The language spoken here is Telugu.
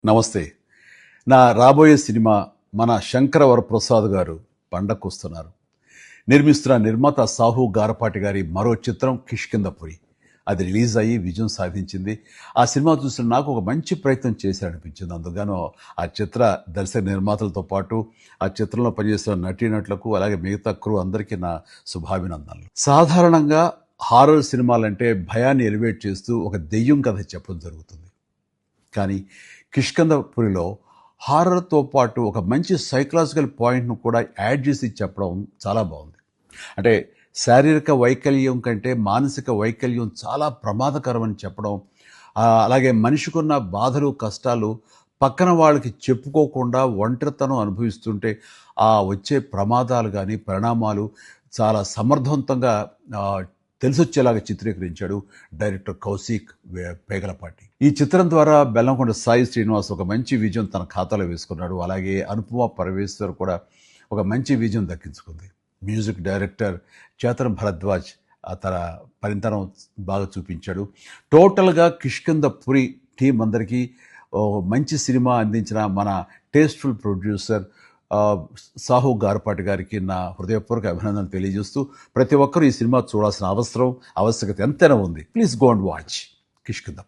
నమస్తే. నా రాబోయే సినిమా మన శంకర వరప్రసాద్ గారు పండక్కొస్తున్నారు. నిర్మిస్తున్న నిర్మాత సాహు గారపాటి గారి మరో చిత్రం 'కిష్కింధపురి'. అది రిలీజ్ అయ్యి విజయం సాధించింది. ఆ సినిమా చూసిన నాకు ఒక మంచి ప్రయత్నం చేశాడనిపించింది. అందుకుగాను ఆ చిత్ర దర్శక నిర్మాతలతో పాటు ఆ చిత్రంలో పనిచేస్తున్న నటీనటులకు అలాగే మిగతా క్రూ అందరికీ నా శుభాభినందనలు. సాధారణంగా హారర్ సినిమాలంటే భయాన్ని ఎలివేట్ చేస్తూ ఒక దెయ్యం కథ చెప్పడం జరుగుతుంది. కానీ 'కిష్కింధపురిలో' హారర్‌తో పాటు ఒక మంచి సైకలాజికల్ పాయింట్‌ను కూడా యాడ్ చేసి చెప్పడం చాలా బాగుంది. అంటే శారీరక వైకల్యం కంటే మానసిక వైకల్యం చాలా ప్రమాదకరమని చెప్పడం, అలాగే మనిషికున్న బాధలు, కష్టాలు పక్కన వాళ్ళకి చెప్పుకోకుండా ఒంటరితనం అనుభవిస్తుంటే ఆ వచ్చే ప్రమాదాలు గానీ, పరిణామాలు చాలా సమర్థవంతంగా ఆహ్, తెలిసొచ్చేలాగా చిత్రీకరించాడు డైరెక్టర్ కౌశిక్ పేగలపాటి. ఈ చిత్రం ద్వారా బెల్లంకొండ సాయి శ్రీనివాస్ ఒక మంచి విజయం తన ఖాతాలో వేసుకున్నాడు. అలాగే అనుపమ పరమేశ్వర్ కూడా ఒక మంచి విజయం దక్కించుకుంది. మ్యూజిక్ డైరెక్టర్ చేతన్ భరద్వాజ్ తన పనితనం బాగా చూపించాడు. టోటల్గా 'కిష్కింధపురి' టీం అందరికీ మంచి సినిమా అందించిన మన టేస్ట్ఫుల్ ప్రొడ్యూసర్ సాహు గారపాటి గారికి నా హృదయపూర్వక అభినందనలు తెలియజేస్తూ, ప్రతి ఒక్కరూ ఈ సినిమా చూడాల్సిన ఆవశ్యకత ఎంతైనా ఉంది. Please go and watch 'Kishkindhapuri'.